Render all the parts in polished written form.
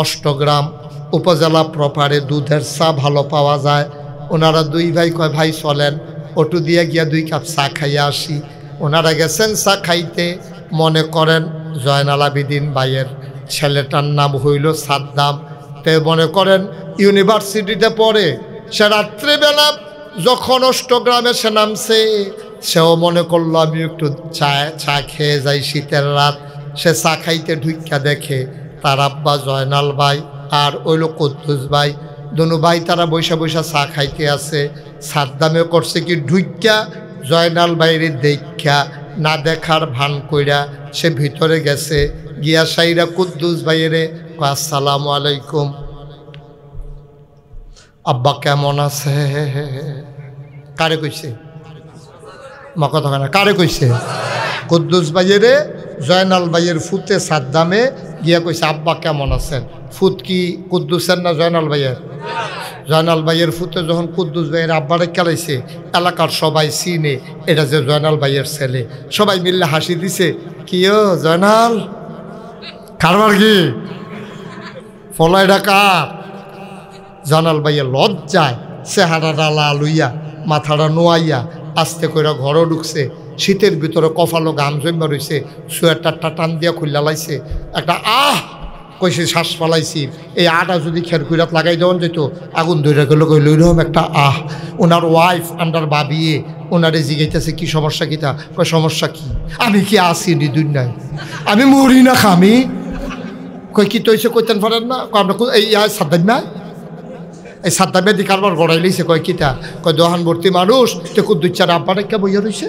অষ্টগ্রাম উপজেলা প্রপারে দুধের চা ভালো পাওয়া যায়। ওনারা দুই ভাই কয় ভাই চলেন অটো দিয়ে গিয়া 2 কাপ চা খাইয়া আসি। ওনারা গেছেন চা খাইতে। মনে করেন জয়নাল আবেদিন ভাইয়ের ছেলেটার নাম হইল সাদ্দাম। তে মনে করেন ইউনিভার্সিটিতে পড়ে। সে রাত্রিবেলা যখন অষ্টগ্রামে সে নামছে, সেও মনে করলো আমি একটু চা খেয়ে যাই, শীতের রাত। সে চা খাইতে ঢুইকা দেখে তার আব্বা জয়নাল ভাই আর ওইল কুদ্দুস ভাই, দুনু ভাই তারা বৈশা বৈশা চা খাইতে আছে। সাদ্দামে করছে কি ঢুইকা জয়নাল ভাইয়ের দেখা না দেখার ভান কইরা সে ভিতরে গেছে। গিয়া সাইরা কুদ্দুস ভাইয়েরে আসসালামু আলাইকুম, আব্বা কেমন আছে? কারে কইছে? মা কথা না, কারে কইছে? কুদ্দুস ভাইয়েরে জয়নাল ভাইয়ের ফুতে সাদ্দামে গিয়া কইছে আব্বা কেমন আছেন। ফুত কি কুদ্দুসের না জয়নাল ভাইয়ের? জয়নাল ভাইয়ের ফুতে যখন কুদ্দুস ভাইয়ের আব্বারে খেলাইছে, এলাকার সবাই চিনে এটা যে জয়নাল ভাইয়ের ছেলে। সবাই মিললে হাসি দিছে। কি ও জয়নাল, কারবার কি ফলাইডা কার? জয়নাল ভাইয়ের লজ্জায় চেহারাটা লাল হইয়া মাথাটা নোয়াইয়া আস্তে করে ঘরও ঢুকছে। শীতের ভিতরে কফালো ঘাম জমা রয়েছে, সোয়েটারটা টান দিয়া খুললা লাইছে। একটা কইছে শ্বাস ফালাইছি, এই আটা যদি খের কুইরাত লাগাই দেওয়ান যেত আগুন ধরে গেল কইল ওইরকম একটা ওনার ওয়াইফ আন্ডার বাবিয়ে ওনারে জিগাইতেছে কি সমস্যা কিতা? কই সমস্যা কি? আমি কি আসি নি দুনিয়ায়? আমি মরি না খামি? কই কি তৈছে কইতেন পারেন না? আমরা এই সাদ্দাম না, এই সাদ্দামে দি কারবার গড়াই লইছে। কয় কিতা? কয় দোহান ভর্তি মানুষ, তো কুদ্দুচ্চার আব্বা রেখা বইয়া রইছে।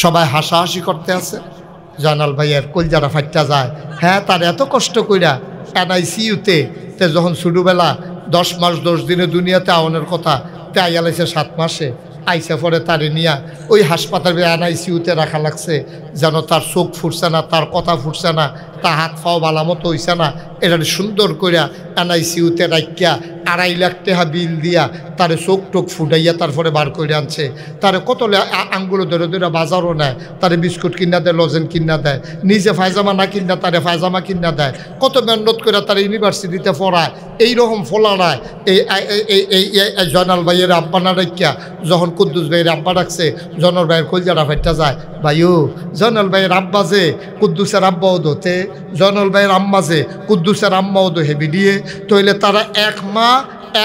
সবাই হাসাহাসি করতে আছে। জয়নাল ভাইয়ের কলজারা ফাইটা যায়। হ্যাঁ, তার এত কষ্ট কইরা NICU-তে যখন ছোটোবেলা 10 মাস 10 দিনে দুনিয়াতে আওয়ানোর কথা, তে আইয়া লাইছে 7 মাসে। আইসা পরে তারে নিয়া ওই হাসপাতালে NICU-তে রাখা লাগছে, যেন তার চোখ ফুটছে না, তার কথা ফুটছে না, তার হাত পাও বালা মতো হইছে না। এটা সুন্দর কইরা NICU-তে রাখিয়া 2.5 লাখ টাকা বিল দিয়া তারে চোখ টোক ফুটাইয়া তারপরে বার করে আনছে। তারে কত আঙ্গুলো ধরে ধরে বাজারও নেয়, তারে বিস্কুট কিনা দেয়, লজেন কিনা দেয়, নিজে ফায়জামা না কিনা তারে ফায়জামা কিনা দেয়। কত মেহনত করে তারা ইউনিভার্সিটিতে পড়ায়। এইরকম ফোলারায় এই জয়নাল ভাইয়ের আব্বা না রাখিয়া যখন কুদ্দুস ভাইয়ের আব্বা ডাকছে, জয়নাল ভাইয়ের কলজাটা ফাইটা যায়। ভাইও জয়নাল ভাইয়ের আব্বা যে কুদ্দুসের আব্বাও দোতে, জয়নাল ভাইয়ের আম্মা যে কুদ্দুসের আম্মাও দো হেবি দিয়ে, তইলে তারা এক মা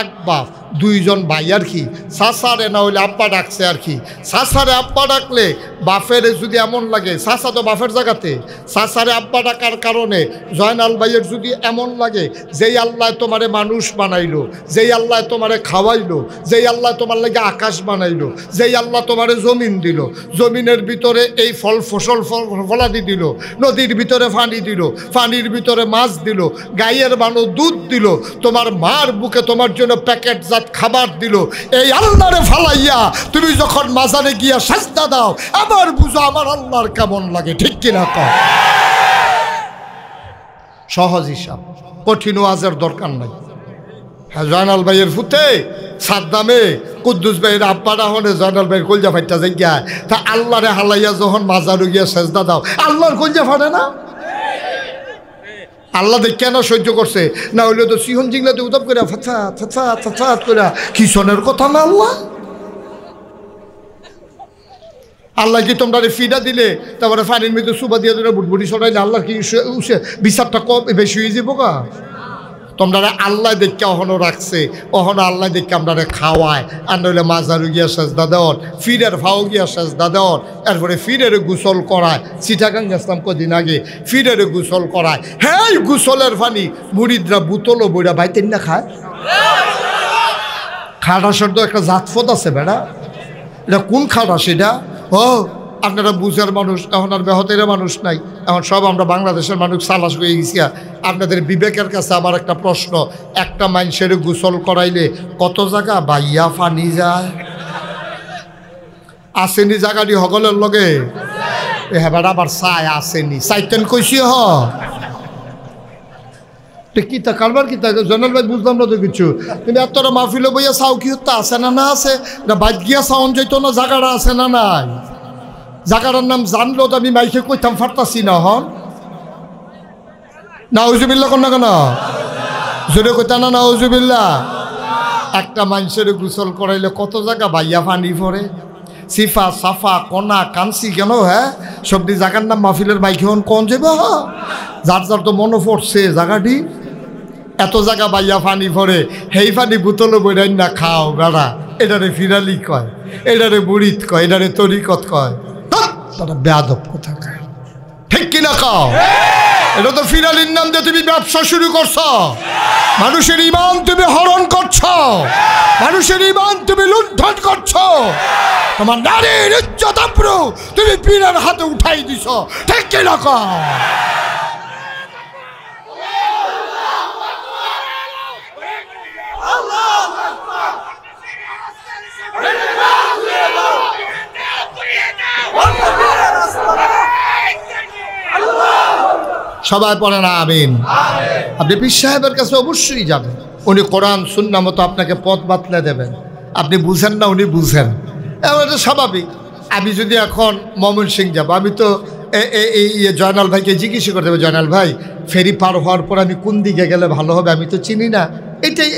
এক বাপ, 2 জন ভাই আর কি। সাসারে না হইলে আব্বা ডাকছে আর কি। সাসারে আব্বা ডাকলে বাপের যদি এমন লাগে, সাসা তো বাপের জায়গাতে, সাসারে আব্বা ডাকার কারণে জয়নাল ভাইয়ের যদি এমন লাগে, যেই আল্লাহ তোমারে মানুষ বানাইলো, যেই আল্লাহ তোমারে খাওয়াইলো, যেই আল্লাহ তোমার লাগে আকাশ বানাইলো, যেই আল্লাহ তোমারে জমিন দিল, জমিনের ভিতরে এই ফল ফসল ফলাদি দিল, নদীর ভিতরে পানি দিল, পানির ভিতরে মাছ দিল, গাইয়ের বানো দুধ দিল, তোমার মার বুকে তোমার জন্য প্যাকেটজাত খাবার দিল, এই আল্লাহরে ফালাইয়া তুমি যখন মাজারে গিয়া সাজদা দাও, আবার বুঝো আমার আল্লাহর কেমন লাগে। ঠিক কিনা কও? সহজ হিসাব, কঠিন ওয়াজের দরকার নাই। হ্যাঁ, জয়নাল ভাইয়ের ফুতে সাদ্দামে কুদ্দুস ভাইয়ের আব্বারা হনে জয়নাল ভাইয়ের কলজা ফাইটা যাইয়া, তা আল্লাহরে হালাইয়া যখন মাজারে গিয়া সাজদা দাও, আল্লাহর কলজা ফাটে না? আল্লাহ দেখ কেন সহ্য করছে না? হইলে তো সিহন জিংলাতে উদাপ করে ফাঁচা করে কিশনের কথা না। আল্লাহ কি তোমরা ফিডা দিলে তারপরে ফানির মধ্যে সুবা দিয়ে দিলে বুটবুটি সরাইলে আল্লাহ কি বিচারটা কম বেশি হয়ে যাবো গা? তোমরা আল্লাহ দেখে অহনো রাখছে, অহনো আল্লাহ দেখে আমরা খাওয়ায়। আর নইলে মাজারু গিয়া সেজদা দেওয়ার, ফিরের ফাও গিয়া সেজদা দেওয়ার, এরপরে ফিরের গোসল করায়। চিটাগাং গেছিলাম কদিন আগে, ফিরের গোসল করায়। হ্যাঁ, গোসলের পানি মুরিদরা বুতলও বইরা বাইতেন না খায়। খাটাসের তো একটা জাতফত আছে বেড়া, এটা কোন খাটা সেটা? ও আপনারা বুঝার মানুষ, এখন আর বেহতের মানুষ নাই, এখন সব আমরা বাংলাদেশের মানুষ সালাস হয়ে গেছি। আপনাদের বিবেকের কাছে আমার একটা প্রশ্ন, একটা মানুষের গোসল করাইলে কত জায়গা বাইয়া পানি যায়? আসেনি জায়গাটি হগলের লগে হেবার আবার চাই আসেনি চাইতেন কইছি হ কিতা কারবার কিতা জয়নাল ভাই বুঝলাম না তো কিছু। কিন্তু এতটা মাহফিলে বইয়া চাও কি হত্যা আছে না? না আছে না? বাইক গিয়া চাউন যাইত না? জায়গাটা আছে না নাই? জায়গাটার নাম জানলো তো আমি মাইকে কইতাম ফারতাছি না। হন নাউজুবিল্লাহ কোন না কেন জোরে কইতা না নাউজুবিল্লাহ। একটা মানুষের গোসল করাইলে কত জায়গা বাইয়া পানি পড়ে, সিফা সাফা কনা কানসি কেন, হ্যাঁ সবটি জায়গার নাম মাহফিলের মাইকে কোন যাবে, যার যার তো মনে পড়ছে জায়গাটি, এত জায়গা বাইয়া পানি পড়ে, সেই পানি বোতলে বইরাই না খাও বেড়া, এটারে ফিরালি কয়, এটারে বুড়িত কয়, এটারে তরিকত কয়, তারা বেয়াদব কথা কয়, ঠিক কিনা খাও। এটা তো ফিরালির নাম দিয়ে তুমি ব্যবসা শুরু করছো, মানুষের ঈমান তুমি হরণ করছো, মানুষের ঈমান তুমি লুণ্ঠন করছো, তোমার নারীর ইজ্জত আবরু তুমি পীরের হাতে উঠাই দিছো, ঠিক কিনা খাও। সবাই পড়ে না আমিন। আপনি পীর সাহেবের কাছে অবশ্যই যাবেন, উনি কোরআন সুন্নাহ মতো আপনাকে পথ বাতলে দেবেন। আপনি বুঝেন না, উনি বুঝেন, এটা স্বাভাবিক। আমি যদি এখন ময়মনসিংহ যাব, আমি তো এই জয়নাল ভাইকে জিজ্ঞেস করে দেবো, জয়নাল ভাই ফেরি পার হওয়ার পর আমি কোন দিকে গেলে ভালো হবে, আমি তো চিনি না।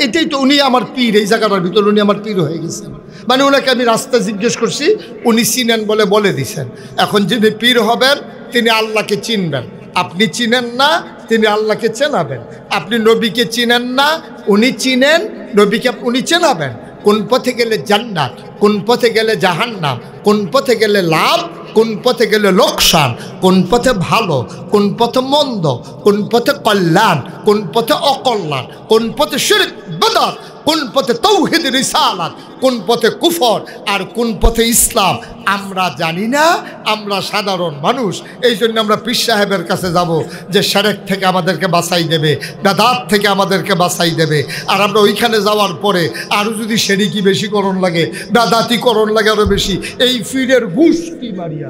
এটাই তো উনি আমার পীর, এই জায়গাটার ভিতরে উনি আমার পীর হয়ে গেছেন। মানে ওনাকে আমি রাস্তা জিজ্ঞেস করছি, উনি চিনেন বলে দিছেন। এখন যিনি পীর হবেন তিনি আল্লাহকে চিনবেন, আপনি চিনেন না, তিনি আল্লাহকে চেনাবেন। আপনি নবীকে চিনেন না, উনি চিনেন, নবীকে উনি চেনাবেন। কোন পথে গেলে জান্নাত, কোন পথে গেলে জাহান্নাম, কোন পথে গেলে লাভ, কোন পথে গেলে লোকসান, কোন পথে ভালো, কোন পথে মন্দ, কোন পথে কল্যাণ, কোন পথে অকল্যাণ, কোন পথে শিরক বিদআত, কোন পথে তাওহীদ রিসালাত, কোন পথে কুফর আর কোন পথে ইসলাম আমরা জানি না, আমরা সাধারণ মানুষ। এই জন্য আমরা পীর সাহেবের কাছে যাব যে শিরক থেকে আমাদেরকে বাঁচাই দেবে, বিদআত থেকে আমাদেরকে বাঁচাই দেবে। আর আমরা ওইখানে যাওয়ার পরে আরও যদি শিরকি বেশি করণ লাগে, বিদআতি করণ লাগে আরও বেশি, এই পীরের গুষ্টি মারিয়া।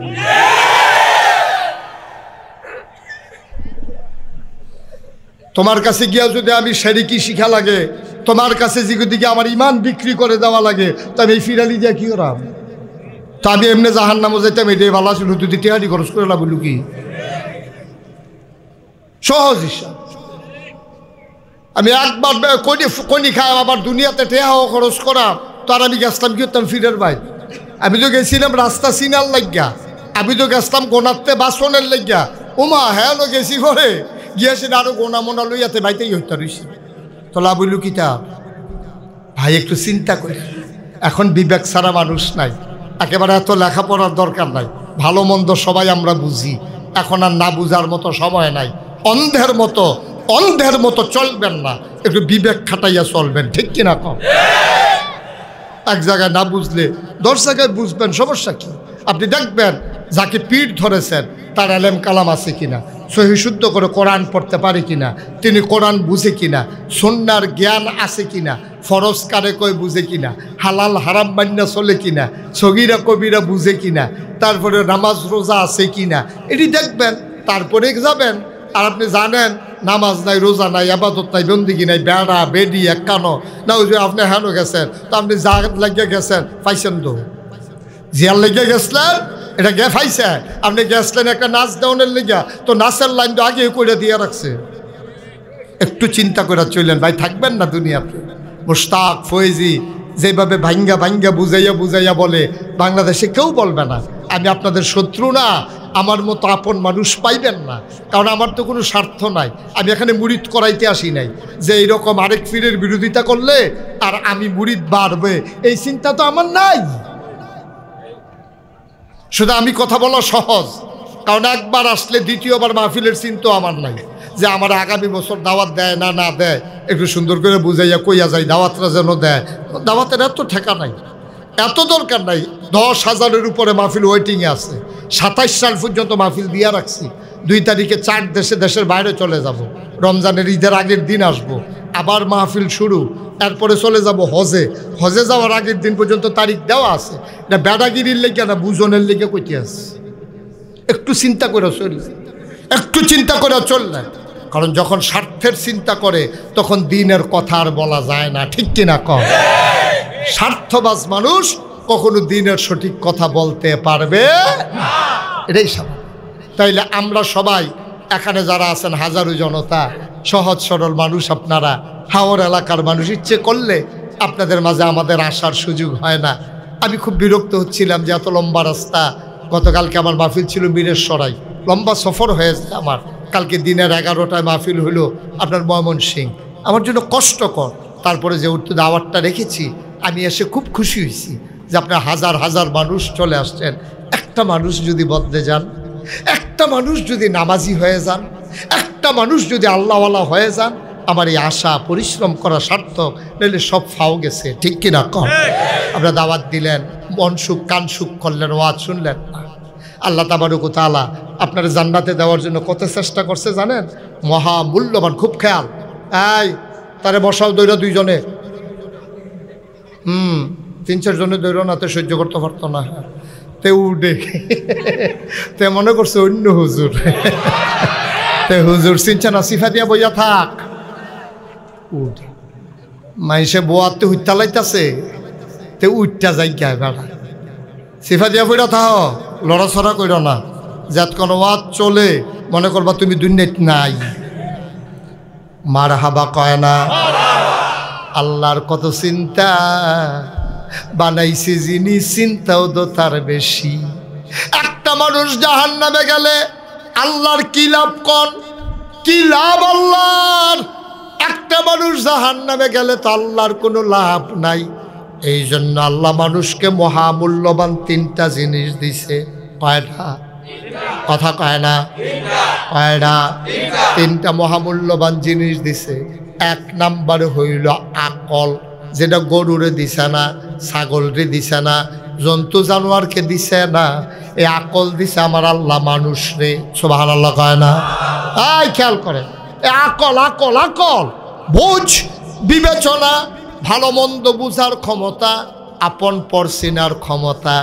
তোমার কাছে গিয়া যদি আমি শিরকি শিখা লাগে, তোমার কাছে দিকে আমার ইমান বিক্রি করে দেওয়া লাগে, তো আমি এই ফিরালি যা কি করাম? তা আমি এমনি জাহান্নামে যাইতাম, এটাই ভালো ছিল, তুই টিহারি খরচ করে লাভ কি সহজ হিসাব। আমি একবার কনি খাই, আবার দুনিয়াতে টেহাও খরচ করা, তো আর আমি গেছিলাম কি করতাম ফিরের বাইর। আমি তো গেছিলাম রাস্তা চিনার লাগিয়া, আমি তো গেছিলাম গোনাতে বাসনের লাগিয়া, ওমা হ্যাঁ গেছি ঘরে গিয়েছি আরো গোনা মোনা লইয়াতে বাইতেই হইতে রইছি। তো লাভ হইল কিতা ভাই, একটু চিন্তা করি। এখন বিবেক ছাড়া মানুষ নাই, একেবারে এত লেখাপড়ার দরকার নাই, ভালো মন্দ সবাই আমরা বুঝি। এখন আর না বুঝার মতো সময় নাই, অন্ধের মতো চলবেন না, একটু বিবেক খাটাইয়া চলবেন, ঠিক কিনা কম? এক জায়গায় না বুঝলে 10 জায়গায় বুঝবেন, সমস্যা কি? আপনি দেখবেন যাকে পীর ধরেছেন তার এলেম কালাম আছে কিনা, সহি শুদ্ধ করে কোরআন পড়তে পারে কিনা, তিনি কোরআন বুঝে কিনা, সুন্নাহর জ্ঞান আছে কিনা, ফরজ কারে কয় বুঝে কিনা, হালাল হারাম মান্না চলে কিনা, সগীরা কবিরা বুঝে কিনা, তারপরে নামাজ রোজা আছে কিনা, এটি দেখবেন। তারপরে যাবেন, আর আপনি জানেন নামাজ নাই, রোজা নাই, আবাদত নাই, বন্দিগি নাই, বেড়া বেডি একানো না, ওই যে আপনি হেন গেছেন, তো আপনি যা লাগিয়ে গেছেন পাইছেন, তো জিয়ার লেগে গেছিলেন, এটা গে পাইছে, আপনি গেছিলেন একটা নাচ দেওয়ানের লেগা, তো নাচের লাইন তো আগে করে দিয়ে রাখছে। একটু চিন্তা করে চললেন ভাই, থাকবেন না দুনিয়াতে। মুশতাক ফয়েজি যেভাবে ভাঙ্গা বুঝাইয়া বলে, বাংলাদেশে কেউ বলবে না আমি আপনাদের শত্রু না, আমার মতো আপন মানুষ পাইবেন না, কারণ আমার তো কোনো স্বার্থ নাই। আমি এখানে মুরিদ করাইতে আসি নাই যে এইরকম আরেক পীরের বিরোধিতা করলে আর আমি মুরিদ বাড়বে, এই চিন্তা তো আমার নাই। শুধু আমি কথা বলা সহজ, কারণ একবার আসলে দ্বিতীয়বার মাহফিলের চিন্তা আমার নাই, যে আমার আগামী বছর দাওয়াত দেয় না দেয়, একটু সুন্দর করে বুঝাইয়া কইয়া যায় দাওয়াতটা যেন দেয়। দাওয়াতের এত ঠেকা নাই, এত দরকার নাই। 10,000-এর উপরে মাহফিল ওয়েটিংয়ে আছে, 27 সাল পর্যন্ত মাহফিল দিয়ে রাখছি। 2 তারিখে 4 দেশের বাইরে চলে যাব, রমজানের ঈদের আগের দিন আসব, আবার মাহফিল শুরু, এরপরে চলে যাব হজে যাওয়ার আগের দিন পর্যন্ত তারিখ দেওয়া আছে। এটা বেড়াগিরির লেগে না, বুঝনের লেগে কইতে আছে। একটু চিন্তা করে চললে, একটু চিন্তা করে চললে, কারণ যখন স্বার্থের চিন্তা করে তখন দিনের কথা আর বলা যায় না, ঠিক কিনা কম? স্বার্থবাজ মানুষ কখনো দিনের সঠিক কথা বলতে পারবে না, এটাই স্বাভাবিক। তাইলে আমরা সবাই এখানে যারা আছেন হাজারো জনতা, সহজ সরল মানুষ আপনারা, হাওর এলাকার মানুষ, ইচ্ছে করলে আপনাদের মাঝে আমাদের আসার সুযোগ হয় না। আমি খুব বিরক্ত হচ্ছিলাম যে এত লম্বা রাস্তা। গতকালকে আমার মাহফিল ছিল বীরেশ্বরাই, লম্বা সফর হয়েছে আমার। কালকে দিনের 11টায় মাহফিল হলো আপনার ময়মনসিংহ, আমার জন্য কষ্টকর। তারপরে যে উর্দু দাওয়াতটা রেখেছি, আমি এসে খুব খুশি হয়েছি যে আপনার হাজার হাজার মানুষ চলে আসছেন। একটা মানুষ যদি বদলে যান, একটা মানুষ যদি নামাজি হয়ে যান, একটা মানুষ যদি আল্লাহওয়ালা হয়ে যান, আমার এই আশা পরিশ্রম করা সার্থক, নইলে সব ফাও গেছে। ঠিক কিনা কম? আপনারা দাওয়াত দিলেন, মন সুখ কান সুখ করলেন, ওয়াজ শুনলেন। আল্লাহ তাবারক ওয়া তাআলা আপনার জান্নাতে দেওয়ার জন্য কত চেষ্টা করছে জানেন? মহা মূল্যবান। খুব খেয়াল। এই তারে বসাও দৈরা দুইজনে, 3-4 জনে দৈর না, তো সহ্য করতে পারতো না। তে উঠে তে মনে করছে অন্য হুজুর। তে হুজুর চিনছে না, সিফা দিয়া বইয়া থাক। উঠ মাইসে বোয়াতে হুইতা লাইতাছে, তে উঠটা যাই গায় বেড়া, সিফা দিয়া বইয়া থাক, লড়াছড়া কইর না। যাত কোনো ওয়াজ চলে মনে করবা তুমি দুনিয়াত নাই। মারহাবা কয় না? আল্লাহর কত চিন্তা বানাইছে যিনি, চিন্তাও তো তার বেশি। একটা মানুষ জাহান্নামে গেলে আল্লাহর কি লাভ? কোন কি লাভ আল্লাহর? একটা মানুষ জাহান্নামে গেলে তো আল্লাহর কোনো লাভ নাই। এই জন্য আল্লাহ মানুষকে মহামূল্যবান 3টা জিনিস দিছে। কয়টা? কথা কয় না? কয়টা? 3টা মহামূল্যবান জিনিস দিছে। 1 নাম্বার হইল আকল, যেটা গরুরে দিছে না, ছাগলরে দিছে না, জন্তু জানোয়ারকে দিছে না। এই আকল দিছে আমার আল্লাহ মানুষরে। সুবহানাল্লাহ কয় না? এই খেয়াল করে, আকল আকল আকল, বুঝ, বিবেচনা, ভালো মন্দ বুঝার ক্ষমতা, আপন পর চিনার ক্ষমতা।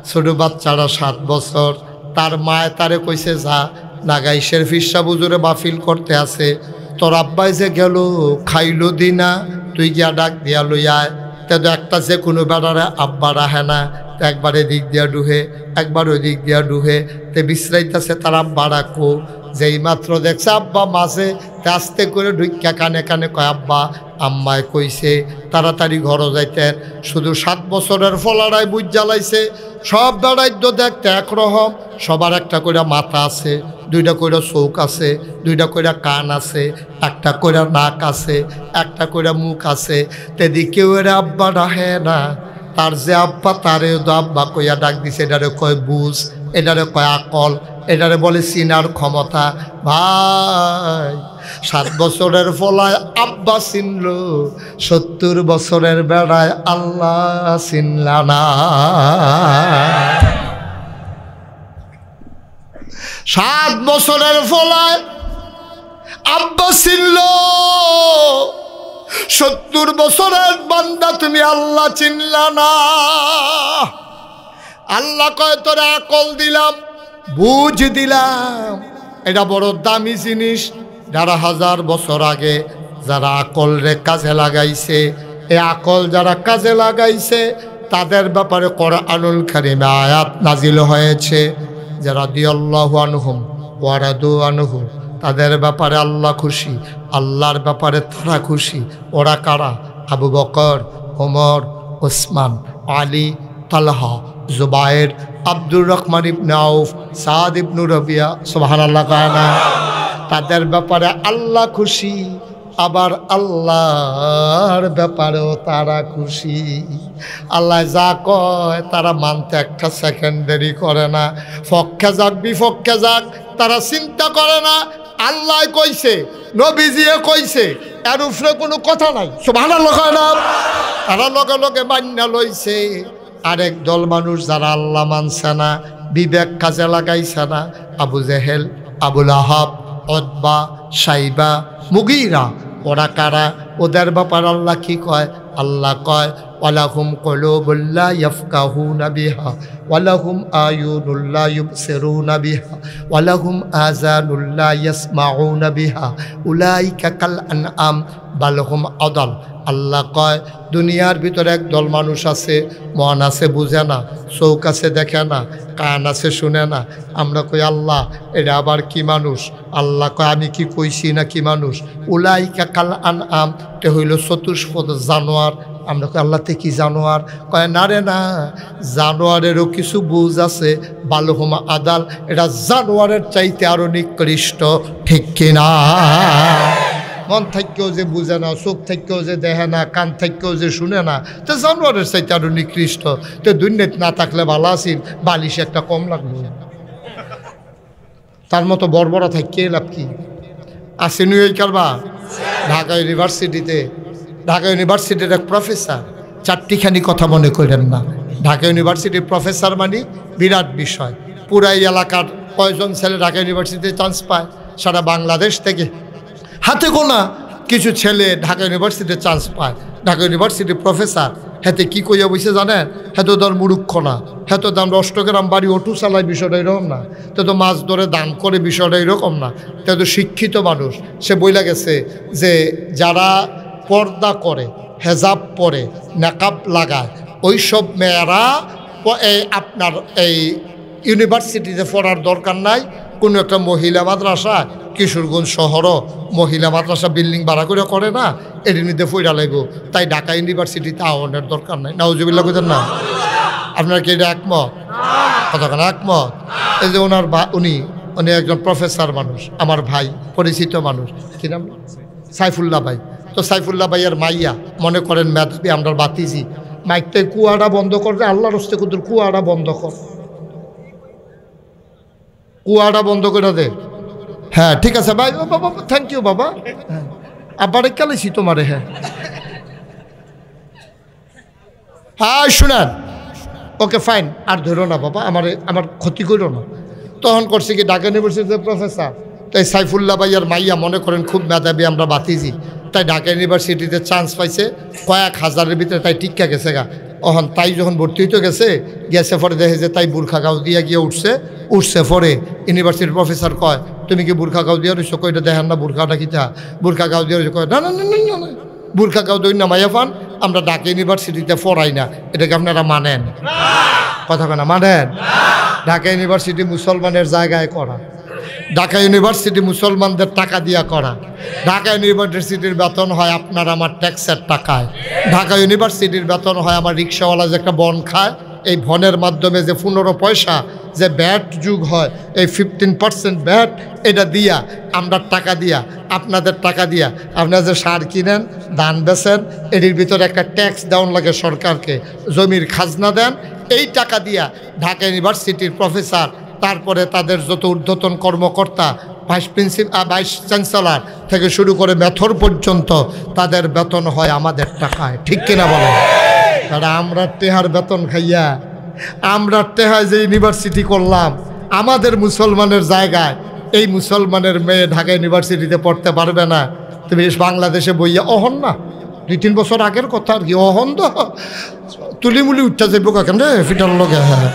ছোট বাচ্চারা 7 বছর, তার মায় তারে কইছে যা নাগাইশের ফিসা বুজুরে বাফিল করতে আছে, তোর আব্বাই যে গেল খাইলো দিনা, তুই গিয়া ডাক দিয়া লইয়ায়। তো একটা যে কোনো বেড়ারে আব্বা রাহে না, একবার এদিক দিয়া ডুহে, একবার ওই দিক দিয়া ডুহে, তে বিশ্রাইতেছে তার আব্বা রাখো। যেই মাত্র দেখছে আব্বা মাঝে, আস্তে করে ঢুকিয়া কানে কানে কয় আব্বা আম্মায় কইছে তাড়াতাড়ি ঘরও যাইতেন। শুধু 7 বছরের ফলারাই বুঝ জ্বালাইছে। সব বেড়াইদ্য দেখতে একরকম, সবার একটা করে মাথা আছে, 2টা করে চোখ আছে, 2টা করে কান আছে, একটা করে নাক আছে, একটা করে মুখ আছে। তেদিকেও এরা আব্বা রাহে না। তার যে আব্বা তারে তো আব্বা কইয়া ডাক দিছে, এটারে কয় বুঝ, এটারে কয় আকল, এটারে বলে চিনার ক্ষমতা। ভাই 7 বছরের ফলায় আব্বা চিনল, 70 বছরের বেড়ায় আল্লাহ চিনলা না। 7 বছরের ফলায় আব্বা চিনল, 70 বছরের বান্দা তুমি আল্লাহ চিনলা না। আল্লাহ কয় তোরে আকল দিলাম, বুঝ দিলাম, এটা বড় দামি জিনিস। যারা 1000 বছর আগে যারা আকল রে কাজে লাগাইছে, এই আকল যারা কাজে লাগাইছে তাদের ব্যাপারে কোরআনুল কারীমে আয়াত নাজিল হয়েছে। যারা রাদিয়াল্লাহু আনহুম ওয়া রাদু আনহু, তাদের ব্যাপারে আল্লাহ খুশি, আল্লাহর ব্যাপারে তারা খুশি। ওরা কারা? আবু বকর, ওমর, ওসমান, আলী, তালহা, জুবায়ের, আব্দুর রহমান ইবনে আউফ, সাদ ইবনে রবিয়া। সুবহানাল্লাহ কয় না? তাদের ব্যাপারে আল্লাহ খুশি, আবার আল্লাহর ব্যাপারেও তারা খুশি। আল্লাহ যা কয় তারা মানতে একটা সেকেন্ড দেরি করে না। পক্ষে যাক বিপক্ষে যাক তারা চিন্তা করে না। আল্লাহ কইছে, নবীজিয়ে কইছে, এর উপরে কোনো কথা নাই। সুবহানাল্লাহ কয় না? তারা লগে লগে মান্না লইছে। আরেক দল মানুষ যারা আল্লাহ মানছে না, বিবেক কাজে লাগাইছে না, আবু জেহেল, আবুল আহাব, উতবা, সাইবা, মুগীরা, ওরা কারা? ওদের ব্যাপার আল্লাহ কি কয়? আল্লাহ কয় ওয়ালাহুম কুলুবুল লা ইয়াফকাহুনা বিহা ওয়ালাহুম আয়ুনুল লা ইউবসিরুনা বিহা ওয়ালাহুম আযানুল লা ইয়াসমাউনা বিহা উলাইকা কাল আনআম বাল হুম আদাল। আল্লাহ কয় দুনিয়ার ভিতরে একদল মানুষ আছে, মন আছে বুঝে না, চোখ আছে দেখে না, কান আছে শুনে না। আমরা কই আল্লাহ এটা আবার কি মানুষ? আল্লাহ কয় আমি কি কইছি না কি মানুষ? উলাইকা কাল আনআম, এটা হইল চতুষ্পদ জানোয়ার। আমরা কই আল্লাহ তে কি জানোয়ার? কয় না রে না, জানোয়ারেরও কিছু বুঝ আছে। বালহুমা আদাল, এটা জানোয়ারের চাইতে আরো নিকৃষ্ট, ঠিক কিনা? মন থাকেও যে বুঝে না, চোখ থাকেও যে দেখে না, কান থাকেও যে শুনে না, তো জানোয়ারের চাইতে আরো নিকৃষ্ট। তো দুনিয়াতে না থাকলে ভালো আসিল, বালিশ একটা কম লাগলো। তার মতো বড় থাকে লাভ কি? আসেনি ওই কারবা ঢাকা ইউনিভার্সিটিতে। ঢাকা ইউনিভার্সিটির এক প্রফেসর, চারটিখানি কথা মনে করেন না। ঢাকা ইউনিভার্সিটির প্রফেসর মানে বিরাট বিষয়। পুরাই এলাকার কয়জন ছেলে ঢাকা ইউনিভার্সিটিতে চান্স পায়? সারা বাংলাদেশ থেকে হাতে গোনা কিছু ছেলে ঢাকা ইউনিভার্সিটিতে চান্স পায়। ঢাকা ইউনিভার্সিটির প্রফেসর হাতে কি কইয়া বসে জানেন? হেতো ধর মুরুক্ষ না, হেতো দাম 10 গ্রাম বাড়ি অটু চালায়, বিষয়টা এরকম না। তো তো মাছ ধরে দান করে, বিষয়টা এরকম না। তো তো শিক্ষিত মানুষ, সে বইলা গেছে যে যারা পর্দা করে, হেজাব পরে, নেকাব লাগায়, ওই সব মেয়েরা আপনার এই ইউনিভার্সিটিতে পড়ার দরকার নাই। কোনো একটা মহিলা মাদ্রাসা, কিশোরগঞ্জ শহরও মহিলা মাদ্রাসা বিল্ডিং ভাড়া করে না, এটির মধ্যে ফইরা লাগব। তাই ঢাকা ইউনিভার্সিটিতে আওয়ানোর দরকার নাই। নাউজুবিল্লাহ কইতেন না? আপনার কি এটা একমত? কতক্ষণ একমত? এই যে ওনার উনি একজন প্রফেসর মানুষ, আমার ভাই, পরিচিত মানুষ। কি নাম? সাইফুল্লাহ ভাই। তো সাইফুল্লাহ ভাইয়ের মাইয়া মনে করেন মেধাবী, আমরা বাতিজি। মাইকটাই কুয়াটা বন্ধ করবে, আল্লাহর হস্তে কুদুর কুয়াটা বন্ধ কর, কুয়াটা বন্ধ করে দে। হ্যাঁ ঠিক আছে ভাই, বাবা থ্যাংক ইউ বাবা। হ্যাঁ আব্বারে কালেছি তোমারে। হ্যাঁ হ্যাঁ শুনেন, ওকে ফাইন, আর ধরো না বাবা, আমার ক্ষতি করো না। তখন করছে কি ঢাকা ইউনিভার্সিটির প্রফেসর, তাই সাইফুল্লাহ ভাইয়ার মাইয়া মনে করেন খুব মেধাবী, আমরা বাতিজি। তাই ঢাকা ইউনিভার্সিটিতে চান্স পাইছে কয়েক হাজারের ভিতরে, তাই টিক্কা গেছে গা। তখন তাই যখন ভর্তি হইতে গেছে পরে দেখে যে তাই বুরখা গাও দিয়া গিয়ে উঠছে পরে ইউনিভার্সিটির প্রফেসর কয় তুমি কি বুরখা গাও দিয়া রইছো? কইটা দেখেন না বুরখাটা কিতা, বুরখা গাও দিয়া রইছো? কয় না না না না না, বুরখা গাও দই না মাইয়া ফান, আমরা ঢাকা ইউনিভার্সিটিতে পড়াই না। এটাকে আপনারা মানেন? কথা কেনা মানেন? ঢাকা ইউনিভার্সিটি মুসলমানের জায়গায় করা, ঢাকা ইউনিভার্সিটি মুসলমানদের টাকা দিয়া করা। ঢাকা ইউনিভার্সিটির বেতন হয় আপনার আমার ট্যাক্সের টাকায়। ঢাকা ইউনিভার্সিটির বেতন হয় আমার রিক্সাওয়ালা যে একটা বন খায়, এই বনের মাধ্যমে যে 15 পয়সা যে ব্যাট যুগ হয়, এই 15% ব্যাট, এটা দিয়া আমরা টাকা দিয়া, আপনাদের টাকা দিয়া আপনারা যে সার কিনেন, ধান বেচেন, এটির ভিতরে একটা ট্যাক্স দেওয়ান লাগে সরকারকে, জমির খাজনা দেন। এই টাকা দিয়া ঢাকা ইউনিভার্সিটির প্রফেসর, তারপরে তাদের যত ঊর্ধ্বতন কর্মকর্তা, ভাইস চ্যান্সেলর থেকে শুরু করে মেথর পর্যন্ত তাদের বেতন হয় আমাদের টাকায়, ঠিক কিনা বলেন? তারা আমরা টেহার বেতন খাইয়া, আমরা টেহায় যে ইউনিভার্সিটি করলাম আমাদের মুসলমানের জায়গায়, এই মুসলমানের মেয়ে ঢাকা ইউনিভার্সিটিতে পড়তে পারবে না। তুমি বাংলাদেশে বইয়া অহন না, 2-3 বছর আগের কথা আর কি, অহন তো তুলিমুলি উঠতে যাইব কেন ফিটার লগে। হ্যাঁ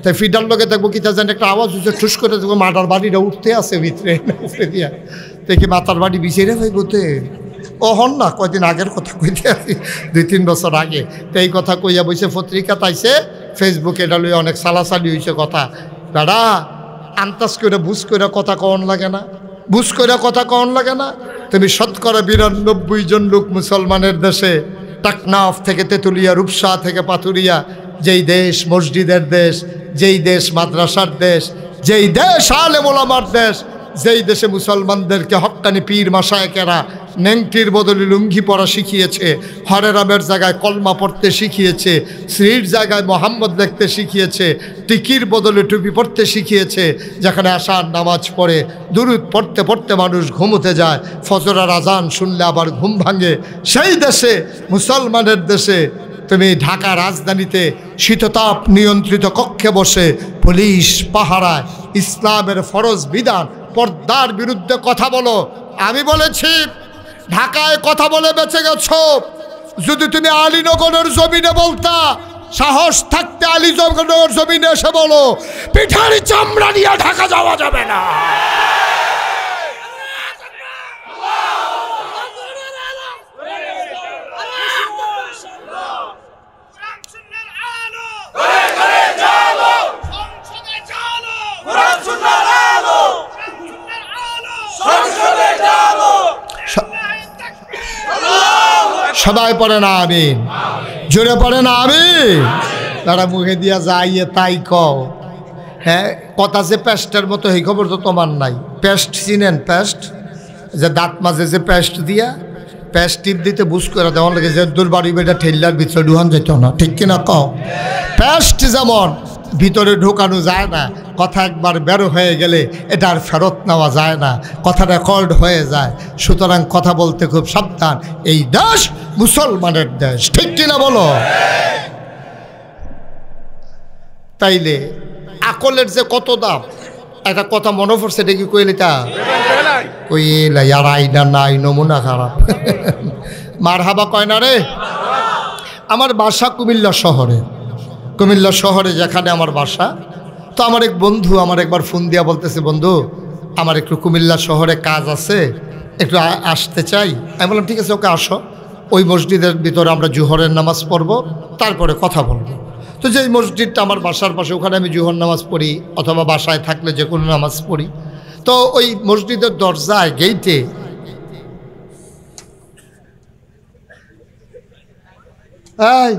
তাই ফিটার লগে দেখবো কি জানি একটা আওয়াজ হচ্ছে, ঠুস করে দেখবো মাটার বাড়িটা উঠতে আছে ভিতরে উঠে দিয়া, দেখি মাতার বাড়ি বিছিয়ে ভাইবতে অহন না, কয়দিন আগের কথা কইতে আছি, 2-3 বছর আগে। তো এই কথা কইয়া বইছে, পত্রিকা তাইছে, ফেসবুকে এটা লইয়া অনেক সালাসালি হয়েছে কথা। দাদা আন্তাজ করে বুঝ করে কথা কন লাগে না, বুঝ করে কথা কন লাগে না। তুমি 99% জন লোক মুসলমানের দেশে, টাকনাফ থেকে তেঁতুলিয়া, রূপসা থেকে পাথুরিয়া, যেই দেশ মসজিদের দেশ, যেই দেশ মাদ্রাসার দেশ, যেই দেশ আলেম ওলামার দেশ, যেই দেশে মুসলমানদেরকে হক্কানি পীর মাশায়েখেরা নেংটির বদলে লুঙ্গি পরা শিখিয়েছে, হরে রামের জায়গায় কলমা পড়তে শিখিয়েছে, শ্রীর জায়গায় মোহাম্মদ লিখতে শিখিয়েছে, টিকির বদলে টুপি পড়তে শিখিয়েছে, যেখানে আশার নামাজ পড়ে দুরুদ পড়তে পড়তে মানুষ ঘুমোতে যায়, ফজরের আজান শুনলে আবার ঘুম ভাঙে, সেই দেশে মুসলমানের দেশে তুমি ঢাকা রাজধানীতে শীততাপ নিয়ন্ত্রিত কক্ষে বসে পুলিশ পাহারায় ইসলামের ফরজ বিধান পর্দার বিরুদ্ধে কথা বলো। আমি বলেছি ঢাকায় কথা বলে বেঁচে গেছো, যদি তুমি আলীনগরের জমিনে বলতা, সাহস থাকতে আলীনগরের জমিনে এসে বলো, পিঠার চামড়া নিয়ে ঢাকা যাওয়া যাবে না। সবাই পড়ে না আমিন, জোরে পড়ে না আমিন। তারা মুখে দিয়া যাইয়ে তাই কও। হ্যাঁ, কথা যে পেস্টের মতো, এই খবর তো তোমার নাই। পেস্ট চিনেন? পেস্ট যে দাঁত মাঝে যে পেস্ট দিয়া, পেস্ট টিপ দিতে বুঝ করে দেওয়ার লাগে যে দূর বাড়ি বেটা ঠেল্লার ভিতরে ঢুকান যেত না, ঠিক কিনা কও? পেস্ট যেমন ভিতরে ঢোকানো যায় না, কথা একবার বেরো হয়ে গেলে এটা আর ফেরত নেওয়া যায় না, কথা রেকর্ড হয়ে যায়। সুতরাং কথা বলতে খুব সাবধান। এই দেশ মুসলমানের দেশ, ঠিক কিনা বলো? তাইলে আকলের যে কত দাম, একটা কথা মনে পড়ছে, এটা কি কইলে তা কইলা আর আইনা নাই, নমুনা খারাপ। মার হাবা কয় না রে। আমার বাসা কুমিল্লা শহরে, কুমিল্লা শহরে যেখানে আমার বাসা। তো আমার এক বন্ধু আমার একবার ফোন দিয়া বলতেছে, বন্ধু আমার একটু কুমিল্লা শহরে কাজ আছে, একটু আসতে চাই। আমি বললাম ঠিক আছে, ওকে আসো। ওই মসজিদের ভিতরে আমরা জোহরের নামাজ পড়ব, তারপরে কথা বলবো। তো যেই মসজিদটা আমার বাসার পাশে, ওখানে আমি জোহর নামাজ পড়ি, অথবা বাসায় থাকলে যে কোনো নামাজ পড়ি। তো ওই মসজিদের দরজায় গেইটে এই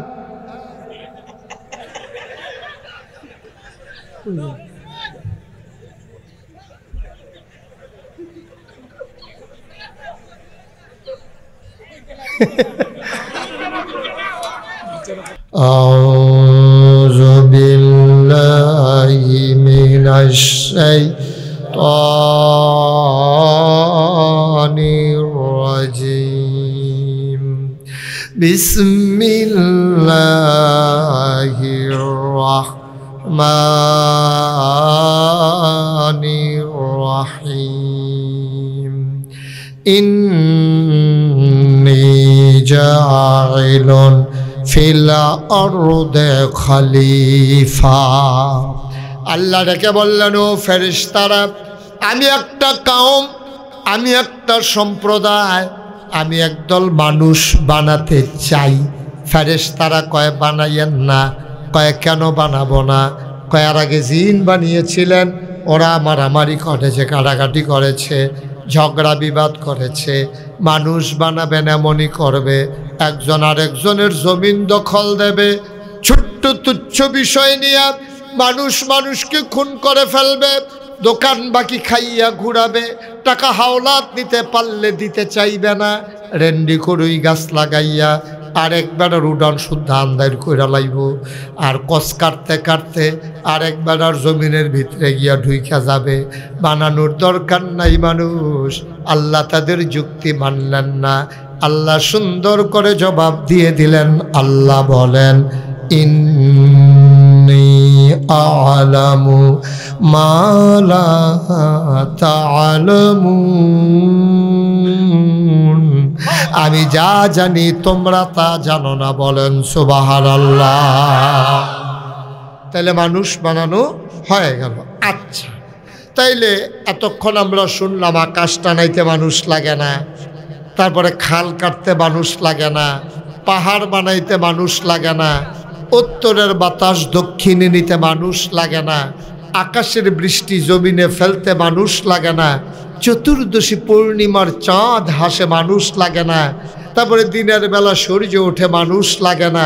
আউযু বিল্লাহি মিনাশ শাইতানির রাজিম। বিসমিল্লাহির রাহমানির রাহিম। ইন্নী জাইলুন ফিল আরদে খলিফা। আল্লাহ ডেকে বললেন, ও ফেরেশতারা, আমি একটা কওম, আমি একটা সম্প্রদায়, আমি একদল মানুষ বানাতে চাই। ফেরেশতারা কয় বানাইয়েন না। কয় কেন বানাবো না? কয় আর আগে জিন বানিয়েছিলেন, ওরা মারামারি করেছে, কাটাকাটি করেছে, ঝগড়া বিবাদ করেছে। মানুষ বানাবেন এমনই করবে, একজন আরেকজনের জমিন দখল দেবে, ছোট্ট তুচ্ছ বিষয় নিয়ে মানুষ মানুষকে খুন করে ফেলবে, দোকান বাকি খাইয়া ঘুরাবে, টাকা হাওলাত নিতে পারলে দিতে চাইবে না, রেন্ডি করুই গাছ লাগাইয়া আরেকবার উডান শুদ্ধ আন্দার কইরা লাইব, আর কস কাটতে কাটতে আরেকবার জমিনের ভিতরে গিয়া ঢুইকা যাবে। বানানোর দরকার নাই মানুষ। আল্লাহ তাদের যুক্তি মানলেন না। আল্লাহ সুন্দর করে জবাব দিয়ে দিলেন। আল্লাহ বলেন, ইন্নী আ'লামু মা লা তা'লামুন, আমি যা জানি তোমরা তা জানো না। বলেন সুবহানাল্লাহ। তাইলে মানুষ বানানো হয়ে গেল। আচ্ছা, তাইলে এতক্ষণ আমরা শুনলাম আকাশ টানাইতে মানুষ লাগে না, তারপরে খাল কাটতে মানুষ লাগে না, পাহাড় বানাইতে মানুষ লাগে না, উত্তরের বাতাস দক্ষিণে নিতে মানুষ লাগে না, আকাশের বৃষ্টি জমিনে ফেলতে মানুষ লাগে না, চতুর্দশী পূর্ণিমার চাঁদ হাসে মানুষ লাগে না, তারপরে দিনের বেলা সূর্য ওঠে মানুষ লাগে না,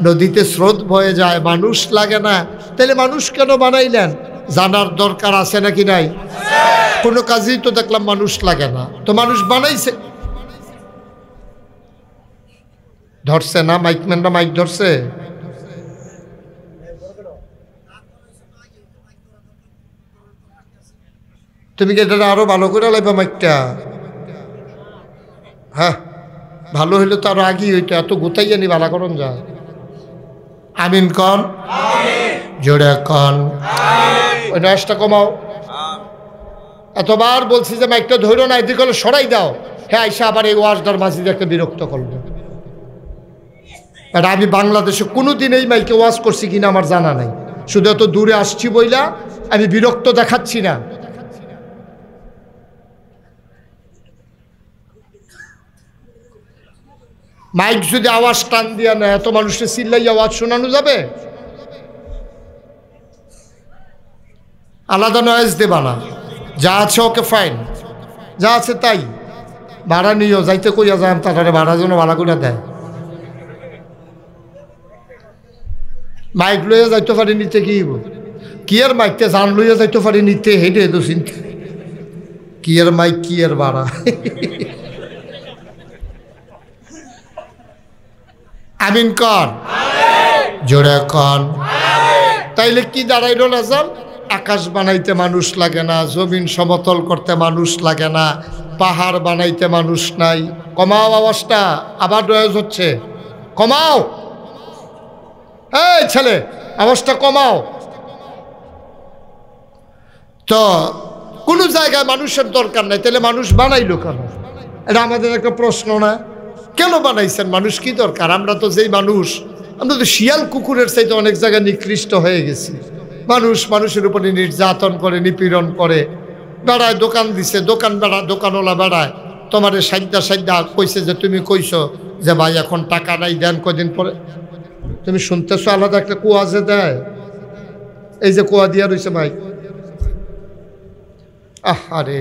নদীতে স্রোত বয়ে যায় মানুষ লাগে না। তাহলে মানুষ কেন বানাইলেন? জানার দরকার আছে নাকি নাই? কোনো কাজেই তো দেখলাম মানুষ লাগে না, তো মানুষ বানাইছে। ধরছে না মাইকম্যানরা? মাইক ধরছে? তুমি কি এটা আরো ভালো করে লাইবা মাইকটা? হ্যাঁ, ভালো হইলে তো আরো আগেই হইতো, এত গোতাইয়া নি ভালো করন যায়। আমিন কন, জোরে কন। ওই নয়েজটা কমাও। এতবার বলছি যে মাইকটা ধরো না, এদিকে সরাই দাও। হ্যাঁ, আইসা আবার এই ওয়াজদার মাঝে একটা বিরক্ত করবে। আর আমি বাংলাদেশে কোনোদিন এই মাইকে ওয়াজ করছি কিনা আমার জানা নাই, শুধু এত দূরে আসছি বইলা আমি বিরক্ত দেখাচ্ছি না। মাইক যদি আওয়াজ টান দিয়া না এত মানুষের চিল্লাইয়া আওয়াজ শোনানো যাবে? আলাদা নয়েজ দেবা না, যা আছে ওকে ফাইন, যা আছে তাই। ভাড়া নিও, যাইতে কইয়া যান তারা ভাড়া যেন ভাড়া করে দেয়। মাইক লইয়া যাইতে পারি নিতে কি আর মাইকতে জান লইয়া যাইতে পারি নিতে, হেঁটে তো চিন্তা কি আর মাইক কি আর ভাড়া। আমিন কর, জোরে কন। তাইলে কি দাঁড়াইল না যান? আকাশ বানাইতে মানুষ লাগে না, জমিন সমতল করতে মানুষ লাগে না, পাহাড় বানাইতে মানুষ নাই। কমাও আওয়াজটা, আবার নয়েজ হচ্ছে, কমাও। এই ছেলে আওয়াজটা কমাও। তো কোনো জায়গায় মানুষের দরকার নাই, তাহলে মানুষ বানাইলো কেন? এটা আমাদের একটা প্রশ্ন না? কেন বানাইছেন? মানুষ কি দরকার? আমরা তো যেই মানুষ, আমরা তো শিয়াল কুকুরের চাইতে অনেক জায়গায় নিকৃষ্ট হয়ে গেছি। মানুষের উপরে নির্যাতন করে, নিপীড়ন করে, বেড়ায় দোকান দিছে, দোকানওয়ালা বেড়ায় তোমার সাইডা কইছে যে তুমি কইছো যে ভাই এখন টাকা নাই, দেন কদিন পরে। তুমি শুনতেছো আলাদা একটা কুয়া যে দেয়, এই যে কুয়া দিয়া রয়েছে মাইক। আরে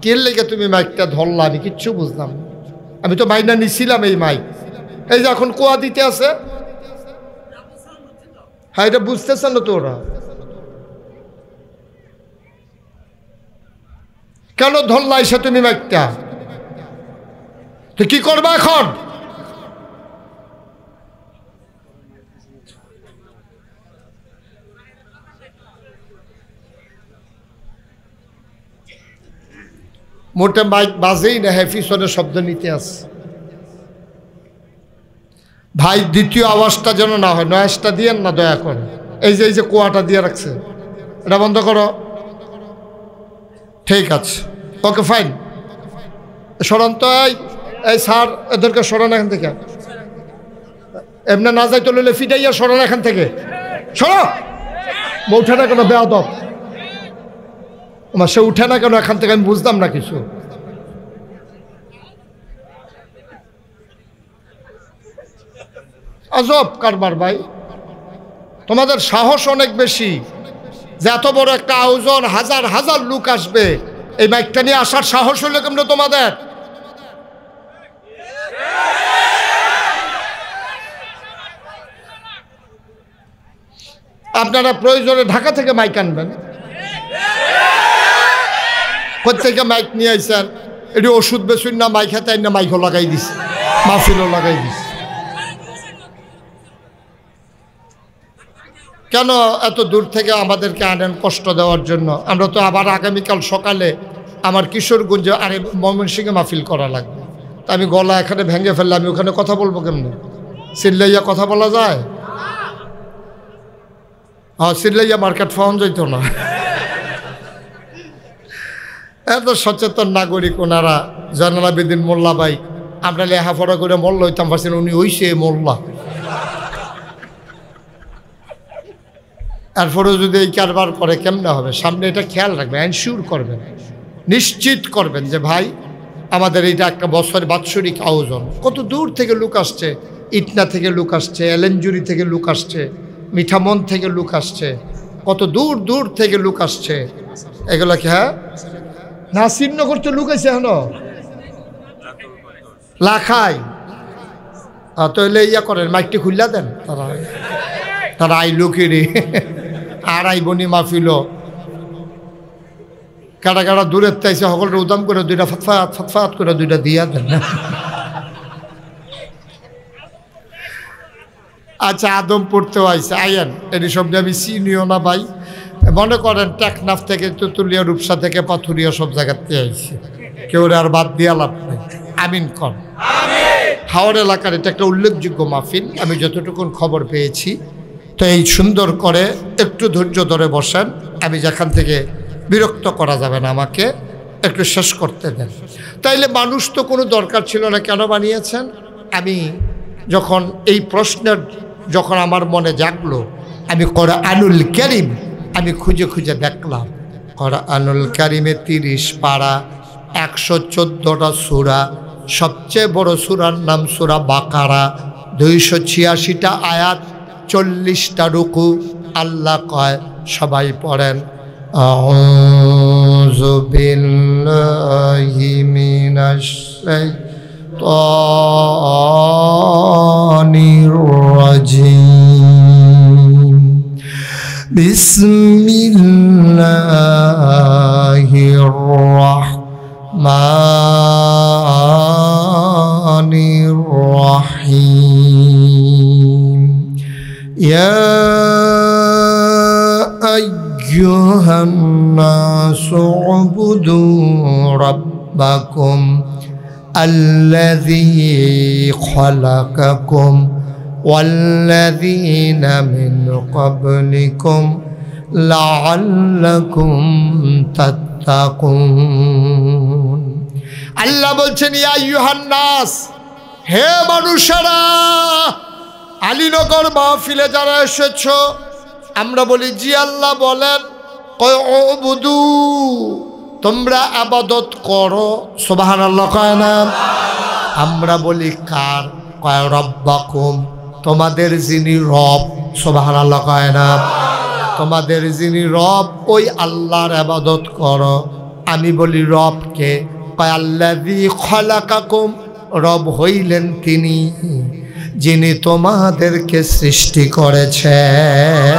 কে লেগে তুমি মাইকটা ধরলা? আমি কিচ্ছু বুঝলাম না। আমি তো মাইনা নিছিলাম এই মাইক, এই যে এখন কুয়া দিতে আছে। হ্যাঁ, এটা বুঝতেছ না তো? ওরা কেন ধরলা এসে তুমি মাইকটা? তো কি করবা এখন? মোটে মাইক বাজেই না, হ্যাফিসনের শব্দ নিতে আসে। ভাই দ্বিতীয় আওয়াজটা যেন না হয়, নয়েজটা দিয়েন না দয়া করে। এই যে কুয়াটা দিয়ে রাখছে, এটা বন্ধ করো। ঠিক আছে, ওকে ফাইন। সরান তো, এই স্যার এদেরকে সরান এখান থেকে। এমনি না যাইতে লইলে ফিটাইয়া সরান এখান থেকে, সরো। উঠে না কেন বেয়াদব? আমার সে উঠে না কেন এখান থেকে? আমি বুঝলাম না কিছু। আজব কারবার ভাই, তোমাদের সাহস অনেক বেশি যে এত বড় একটা আয়োজন, হাজার হাজার লোক আসবে, এই মাইকটা নিয়ে আসার সাহস হলো কেমন তোমাদের? আপনারা প্রয়োজনে ঢাকা থেকে মাইক আনবেন। কোথেকে মাইক নিয়ে আইছেন? এটি ওষুধ বেসুন না, মাইক হাতে না মাইকও লাগাই দিস, মাহফিলও লাগাই দিস। কেন এত দূর থেকে আমাদেরকে আনেন কষ্ট দেওয়ার জন্য? আমরা তো আবার আগামীকাল সকালে আমার কিশোরগঞ্জে আরে ময়মনসিংহে মাহফিল করা লাগবে। তা আমি গলা এখানে ভেঙে ফেললে আমি ওখানে কথা বলবো কেমনি? চিল্লাইয়া কথা বলা যায়? হ্যাঁ, চিল্লাইয়া মার্কেট পাওয়া যাইত না। এত সচেতন নাগরিক ওনারা। জয়নাল আবেদিন মোল্লা ভাই, আমরা লেখাপড়া করে মোল্লা হইতাম, পারছেন উনি হইছে মোল্লা। এরপরেও যদি এই কারবার করে কেমনে হবে? সামনে এটা খেয়াল রাখবেন, এনশিওর করবেন, নিশ্চিত করবেন যে ভাই আমাদের এইটা একটা বছরের বাৎসরিক আয়োজন। কত দূর থেকে লোক আসছে, ইটনা থেকে লোক আসছে, এলেঞ্জুরি থেকে লোক আসছে, মিঠামন থেকে লোক আসছে, কত দূর দূর থেকে লোক আসছে। এগুলো কি হ্যাঁ নাসিরনগর তো লোক আছে এখনো লাখাই। তাহলে ইয়া করেন, মাইকটি খুললা দেন, তারা আইলো কিরে আর আইবনি মাহফিল। কাটা কাটা দূরের তাইছে সকলটা উদাম করে দুইটা ফাতফাত করে দুইটা দিয়া দেন। আচ্ছা, আদমপুরতেও আইসে, আইয়েন। এটি সব আমি চিনিও না ভাই। মনে করেন টেকনাফ থেকে, তুতুলিয়া, রূপসা থেকে, পাথুরিয়া সব জায়গাতে আইসে, কেউ আর বাদ দিয়া লাভ নেই। আমিন কর। হাওড় এলাকার এটা একটা উল্লেখযোগ্য মাহফিল, আমি যতটুকুন খবর পেয়েছি। তো এই সুন্দর করে একটু ধৈর্য ধরে বসেন, আমি যেখান থেকে বিরক্ত করা যাবে না, আমাকে একটু শেষ করতে দেন। তাইলে মানুষ তো কোনো দরকার ছিল না, কেন বানিয়েছেন? আমি যখন এই প্রশ্নের যখন আমার মনে জাগলো, আমি কোরআনুল কারীম আমি খুঁজে খুঁজে দেখলাম। কোরআনুল কারীমে 30 পারা, 114টা সূরা, সবচেয়ে বড় সূরার নাম সূরা বাকারা, 286টা আয়াত, 40টা রুকু। আল্লাহ কয়, সবাই পড়েন, আউযু বিল্লাহি মিনাশ শাইতানির রাজিম, বিসমিল্লাহির রাহমানির রাহিম। ইয়া আইয়ুহান নাসু উবুদু রাব্বাকুম আল্লাযী খালাকাকুম ওয়াল্লাযীনা মিন ক্বাবলিকুম লাআল্লাকুম তাত্তাকুন। আল্লাহ বলছেন, ইয়া আইয়ুহান নাস, হে মানুষেরা, আলীনগর মাহফিলে যারা এসেছো, আমরা বলি জি আল্লাহ বলেন, কয় উবুদু, তোমরা ইবাদত করো। সুবহানাল্লাহ কয় না? আমরা বলি কার? কয় রব্বাকুম, তোমাদের যিনি রব। সুবহানাল্লাহ কয় না? তোমাদের যিনি রব, ওই আল্লাহর ইবাদত করো। আমি বলি রবকে? কয় আল্লাযী খালাকাকুম, রব হইলেন তিনি যিনি তোমাদেরকে সৃষ্টি করেছেন,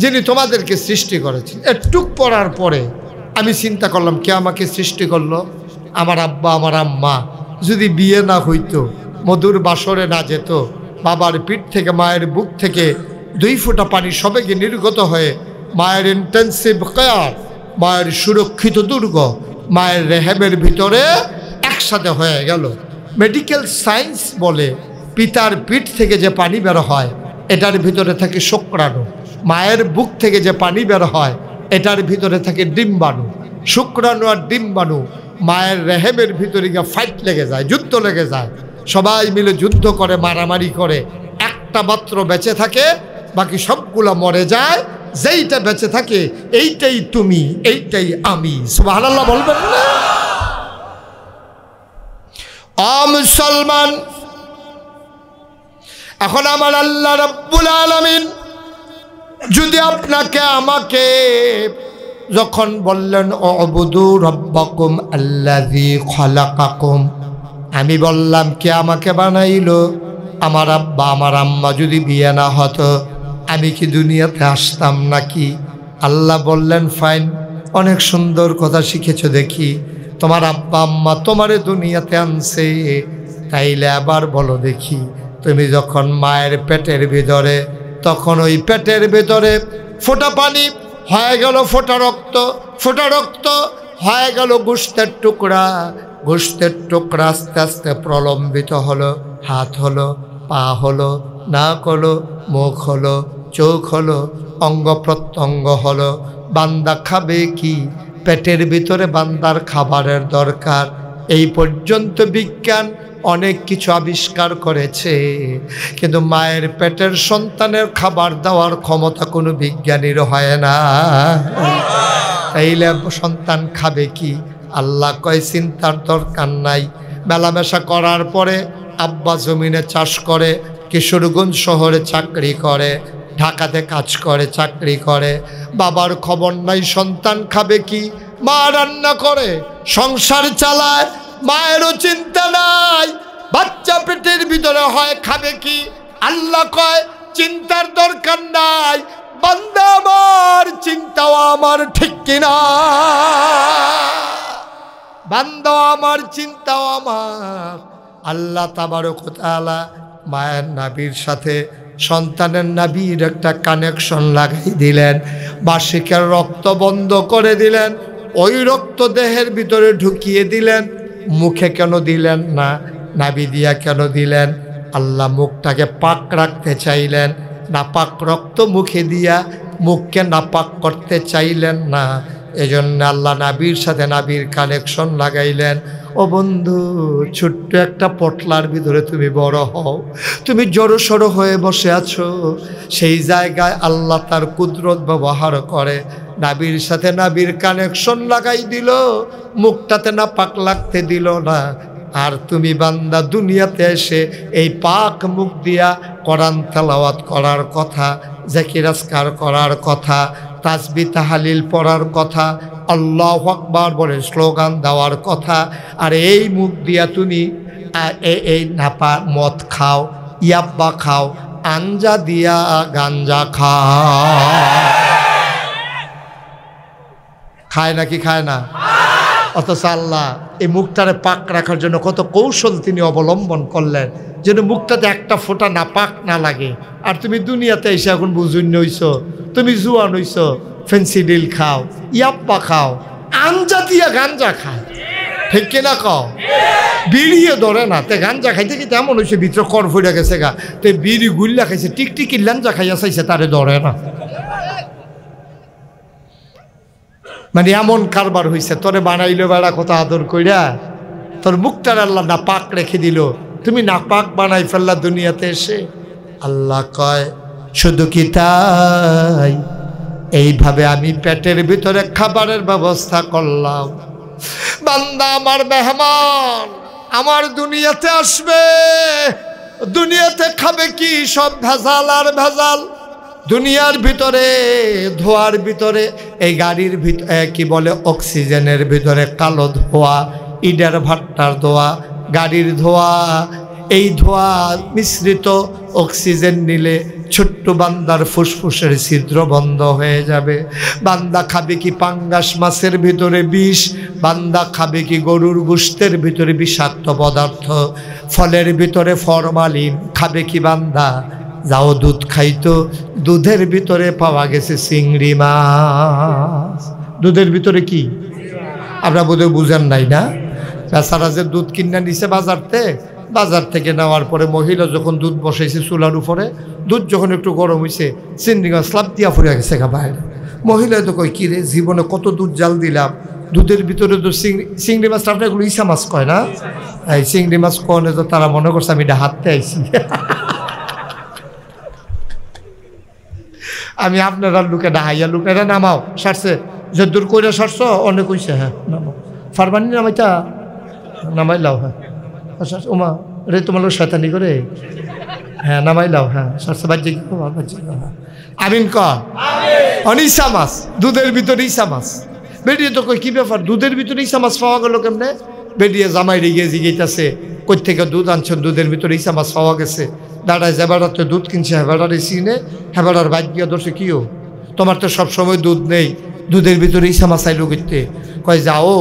যিনি তোমাদেরকে সৃষ্টি করেছেন। একটু পড়ার পরে আমি চিন্তা করলাম, কে আমাকে সৃষ্টি করলো? আমার আব্বা আমার আম্মা যদি বিয়ে না হইতো, মধুর বাসরে না যেত, বাবার পিঠ থেকে মায়ের বুক থেকে 2 ফোঁটা পানি সবেগে নির্গত হয়ে মায়ের ইন্টেন্সিভ কেয়ার, মায়ের সুরক্ষিত দুর্গ, মায়ের রেহেবের ভিতরে একসাথে হয়ে গেল। মেডিকেল সায়েন্স বলে পিতার পিঠ থেকে যে পানি বের হয় এটার ভিতরে থাকে শুক্রাণু, মায়ের বুক থেকে যে পানি বের হয় এটার ভিতরে থাকে ডিম্বাণু। শুক্রাণু আর ডিম্বাণু মায়ের রেহেমের ভিতরে গিয়ে ফাইট লেগে যায়, যুদ্ধ লেগে যায়। সবাই মিলে যুদ্ধ করে, মারামারি করে, একটা মাত্র বেঁচে থাকে, বাকি সবগুলা মরে যায়। যেইটা বেঁচে থাকে এইটাই তুমি, এইটাই আমি। সুবহানাল্লাহ বলবেন না? মুসলমান, এখন আমার আল্লাহ রাব্বুল আলামিন যদি আপনাকে আমাকে যখন বললেন উবুদু রাব্বাকুম আল্লাযী খালাকাকুম, আমি বললাম কে আমাকে বানাইলো? আমার আব্বা আমার আম্মা যদি বিয়ে না হতো আমি কি দুনিয়াতে আসতাম নাকি? আল্লাহ বললেন, ফাইন, অনেক সুন্দর কথা শিখেছো দেখি, তোমার আব্বা আম্মা তোমারে দুনিয়াতে আনছে, তাইলে আবার বলো দেখি, তুমি যখন মায়ের পেটের ভিতরে, তখন ওই পেটের ভিতরে ফোঁটা পানি হয়ে গেল ফোঁটা রক্ত, ফোঁটা রক্ত হয়ে গেল গোশতের টুকরা, গোশতের টুকরা আস্তে আস্তে প্রলম্বিত হলো, হাত হলো, পা হলো, নাক হলো, মুখ হলো, চোখ হলো, অঙ্গ প্রত্যঙ্গ হলো। বান্দা খাবে কি? পেটের ভিতরে বান্দার খাবারের দরকার। এই পর্যন্ত বিজ্ঞান অনেক কিছু আবিষ্কার করেছে, কিন্তু মায়ের পেটের সন্তানের খাবার দেওয়ার ক্ষমতা কোনো বিজ্ঞানীর হয় না। তাইলে সন্তান খাবে কি? আল্লাহ কয় চিন্তার দরকার নাই। মেলামেশা করার পরে আব্বা জমিনে চাষ করে, কিশোরগঞ্জ শহরে চাকরি করে, ঢাকাতে কাজ করে, চাকরি করে, বাবার খবর নাই, সন্তান খাবে কি? মা রান্না করে, সংসার চালায়, মায়েরও চিন্তা নাই, বাচ্চা পেটের ভিতরে হয়, খাবে কি? আল্লাহ কয় চিন্তার দরকার নাই, বান্দা আমার চিন্তাও আমার, ঠিক কিনা? বান্দা আমার চিন্তাও আমার। আল্লাহ তাবারক ওয়া তাআলা মায়ের নাভির সাথে সন্তানের নাভির একটা কানেকশন লাগাই দিলেন, বার্ষিকের রক্ত বন্ধ করে দিলেন, ওই রক্ত দেহের ভিতরে ঢুকিয়ে দিলেন। মুখে কেন দিলেন না? নাভি দিয়া কেন দিলেন? আল্লাহ মুখটাকে পাক রাখতে চাইলেন, নাপাক রক্ত মুখে দিয়া মুখকে নাপাক করতে চাইলেন না। এজন্য আল্লাহ নাভির সাথে নাভির কানেকশন লাগাইলেন। ও বন্ধু, ছোট্ট একটা পটলার ভিতরে তুমি বড় হও, তুমি জড়সড় হয়ে বসে আছো, সেই জায়গায় আল্লাহ তার কুদরত ব্যবহার করে নাবির সাথে নাবির কানেকশন লাগাই দিল, মুখটাতে না পাক লাগতে দিল না। আর তুমি বান্দা দুনিয়াতে এসে এই পাক মুখ দিয়া কোরআন তেলাওয়াত করার কথা, জিকির আজকার করার কথা, তাসবিহ তাহলিল পড়ার কথা, আল্লাহু আকবার বলে স্লোগান দেওয়ার কথা। আর এই মুখ দিয়া তুমি এই নাপা মদ খাও, ইয়াব্বা খাও, আঞ্জা দিয়া গাঞ্জা খায় নাকি খায় না? অথচ আল্লাহ এই মুখটারে পাক রাখার জন্য কত কৌশল তিনি অবলম্বন করলেন, যেন মুখটাতে একটা ফোঁটা না পাক না লাগে। আর তুমি দুনিয়াতে এসে এখন বুঝুন হইছ, তুমি জুয়ান হইছ, ফেন্সিডিল খাও, ইয়াপ্পা খাও, আঞ্জা দিয়া গাঞ্জা খায়, ঠিক কিনা কও? বিড়িয়ে ধরে না, তে গাঞ্জা খাইতে কি তেমন হয়েছে ভিতরে কর ফুটে গেছে গা, তে বিড়ি গুল্লা খাইছে, টিকটিকি লাঞ্জা খাইয়া চাইছে, তারে ধরে না। মানে এমন কারবার হইছে, তোরে বানাইলো বেড়া কত আদর কইরা, তোর মুখটার আল্লাহ না পাক রেখে দিল, তুমি না পাক বানাই ফেললা দুনিয়াতে এসে। আল্লাহ কয় শুধু কি তাই, এইভাবে আমি পেটের ভিতরে খাবারের ব্যবস্থা করলাম। বান্দা আমার মেহমান, আমার দুনিয়াতে আসবে, দুনিয়াতে খাবে কি? সব ভেজাল আর ভেজাল। দুনিয়ার ভিতরে ধোয়ার ভিতরে, এই গাড়ির ভিতরে কি বলে অক্সিজেনের ভিতরে কালো ধোয়া, ইডের ভাট্টার ধোয়া, গাড়ির ধোয়া, এই ধোয়া মিশ্রিত অক্সিজেন নিলে ছোট্ট বান্দার ফুসফুসের ছিদ্র বন্ধ হয়ে যাবে। বান্দা খাবে কি পাঙ্গাস মাছের ভিতরে বিষ, বান্দা খাবে কি গরুর গোশতের ভিতরে বিষাক্ত পদার্থ, ফলের ভিতরে ফরমালিন, খাবে কি বান্দা? যাও দুধ খাইতো, দুধের ভিতরে পাওয়া গেছে চিংড়ি মাছ। দুধের ভিতরে কি? আপনারা বোধহয় বুঝেন নাই না? বেচারা যে দুধ কিনে নিছে বাজার থেকে নেওয়ার পরে মহিলা যখন দুধ বসাইছে চুলার উপরে, দুধ যখন একটু গরম হয়েছে, চিংড়ি মাছ লাভ দিয়া ফুরিয়া গেছে বাইরে। মহিলা তো কয় কি রে, জীবনে কত দুধ জাল দিলাম, দুধের ভিতরে তো চিংড়ি মাছ, আপনার এগুলো ইসা মাছ কয় না? এই চিংড়ি মাছ কনে তো তারা মনে করছে আমি এটা হাততে আইছি। আমি আপনারা লুকে ডাহাইয়া লুকেরা নামাও সারছে, যে দূর করে সারছ অনেক হইছে, হ্যাঁ নামাও, ফারবানি নামাইতা নামাইলাও, হ্যাঁ ওমা রে তোমার লোক শয়তানি করে, হ্যাঁ নামাইলাও, হ্যাঁ সারছে বাজ্যে কি হ্যাঁ আমিন কর। অনিসা মাছ, দুধের ভিতরে ইসা মাছ। বেরিয়ে তো কই কি ব্যাপার, দুধের ভিতরে ইসা মাছ পাওয়া গেল কেমনে? বেরিয়ে জামাই রেগে জিগেইতাছে, কই থেকে দুধ আনছেন, দুধের ভিতরে ইসা মাছ পাওয়া গেছে। দাঁড়ায় যে বেড়াতে দুধ কিনছে, হেবেড়ার সিনে হেবেড়ার বাইক গিয়া ধরছে, কিও তোমার তো সবসময় দুধ নেই, দুধের ভিতরে ইসা মাছ আইলো করতে। কয় যাও,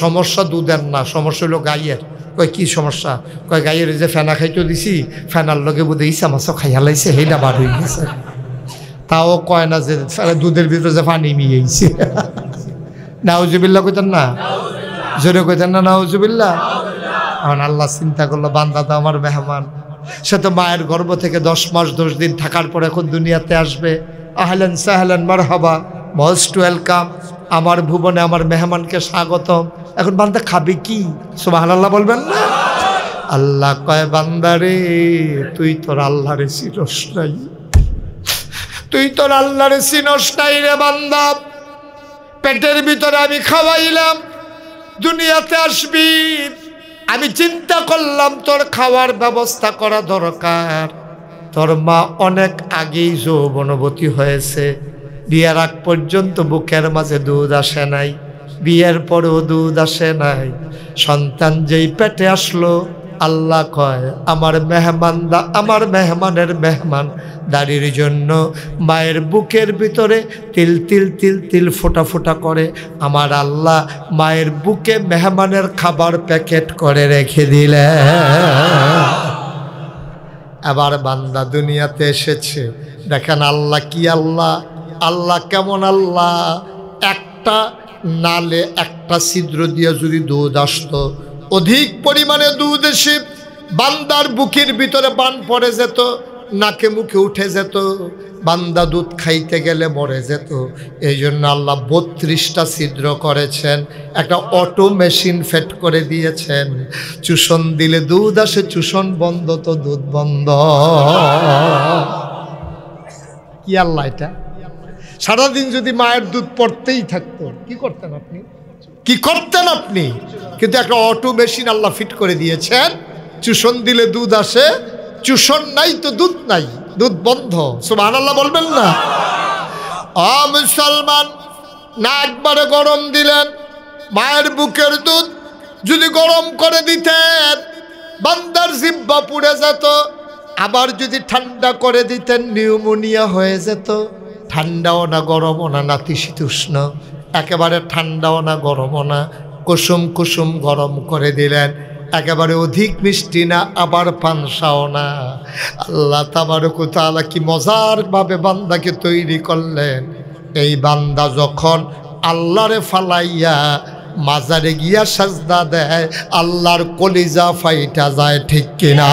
সমস্যা দুধের না, সমস্যা হলো গাইয়ের। কয় কি সমস্যা? কয় গাইয়ের যে ফেনা খাইতে দিছি, ফেনার লগে বোধ ইসা মাছও খাইয়া লাইছে, সেইটা বার হয়ে গেছে। তাও কয় না যে দুধের ভিতরে যে পানি মিয়েছে। নাউজুবিল্লাহ কইতেন না? জোরে কইতেন না নাউজুবিল্লাহ? এখন আল্লাহ চিন্তা করলো, বান্দা তো আমার মেহমান, সে তো মায়ের গর্ভ থেকে 10 মাস 10 দিন থাকার পর এখন দুনিয়াতে আসবে। আহলেন সাহলেন মারহাবা, মোস্ট ওয়েলকাম, আমার ভুবনে আমার মেহমানকে স্বাগতম। এখন বান্দা খাবে কি? সুবহানাল্লাহ বলবেন না? আল্লাহ কয় বান্দারে, তুই তোর আল্লাহরে চিনস নাই, তুই তোর আল্লাহরে চিনস নাই রে বান্দা। পেটের ভিতরে আমি খাওয়াইলাম, দুনিয়াতে আসবি, আমি চিন্তা করলাম তোর খাওয়ার ব্যবস্থা করা দরকার। তোর মা অনেক আগেই যৌবনবতী হয়েছে, বিয়ের আগ পর্যন্ত বুকের মাঝে দুধ আসে নাই, বিয়ের পরেও দুধ আসে নাই। সন্তান যেই পেটে আসলো, আল্লাহ কয় আমার মেহমানদা, আমার মেহমানের মেহমান দাড়ির জন্য মায়ের বুকের ভিতরে তিল তিল তিল তিল ফোটা ফোটা করে আমার আল্লাহ মায়ের বুকে মেহমানের খাবার প্যাকেট করে রেখে দিলে। আবার বান্দা দুনিয়াতে এসেছে, দেখেন আল্লাহ কি আল্লাহ, আল্লাহ কেমন আল্লাহ। একটা নালে একটা ছিদ্র দিয়ে যদি দুধ আসতো, অধিক পরিমাণে দুধ এসে বান্দার বুকের ভিতরে বান পড়ে যেত, নাকে মুখে উঠে যেত, বান্দা দুধ খাইতে গেলে মরে যেত। এই জন্য আল্লাহ 32টা ছিদ্র করেছেন, একটা অটো মেশিন ফেট করে দিয়েছেন। চুষণ দিলে দুধ আসে, চুষণ বন্ধ তো দুধ বন্ধ। কি আল্লাহ এটা! সারাদিন যদি মায়ের দুধ পড়তেই থাকতো কি করতেন আপনি? কি করতেন আপনি? কিন্তু একটা অটো মেশিন আল্লাহ ফিট করে দিয়েছেন, চুষণ দিলে দুধ আসে, চুষণ নাই তো দুধ নাই, দুধ বন্ধ। সুবহানাল্লাহ বলবেন না? মুসলমান, না একবারে গরম দিলেন, মায়ের বুকের দুধ যদি গরম করে দিতেন বান্দার জিহ্বা পুড়ে যেত। আবার যদি ঠান্ডা করে দিতেন নিউমোনিয়া হয়ে যেত। ঠান্ডাও না গরমও না, নাতিশীতোষ্ণ, একেবারে ঠান্ডাও না গরমও না, কুসুম কুসুম গরম করে দিলেন। একেবারে অধিক মিষ্টি না, আবার পানসাও না। আল্লাহ তাবারক ওয়া তাআলা কি মজার ভাবে বান্দাকে তৈরি করলেন। এই বান্দা যখন আল্লাহরে ফালাইয়া মাজারে গিয়া সাজদা দেয়, আল্লাহর কলিজা ফাইটা যায়, ঠিক কিনা?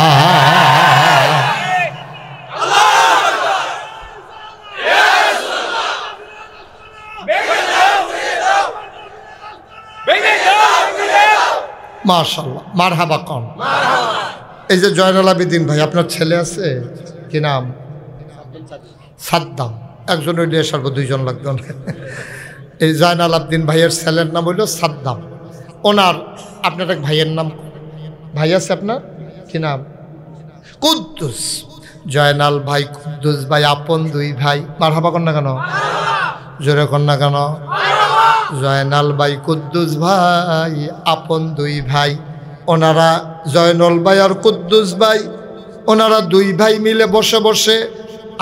মাশাআল্লাহ, মারহাবা কোন। এই যে জয়নাল আবেদিন ভাই, আপনার ছেলে আছে, কি নাম? সাদ্দাম। একজন ওই দিয়ে সারবো, দুইজন লাগবে। এই জয়নাল আবেদিন ভাইয়ের ছেলের নাম হইল সাদ্দাম। ওনার আপনার এক ভাইয়ের নাম, ভাই আছে আপনার, কি নাম? কুদ্দুস। জয়নাল ভাই, কুদ্দুস ভাই, আপন দুই ভাই। মারহাবা কোন না কেন? জোরে কোন না কেন? জয়নাল ভাই, কুদ্দুস ভাই, আপন দুই ভাই। ওনারা জয়নাল ভাই আর কুদ্দুস ভাই, ওনারা দুই ভাই মিলে বসে বসে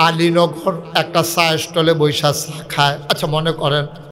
আলীনগর একটা চা স্টলে বৈশা চা খায়। আচ্ছা, মনে করেন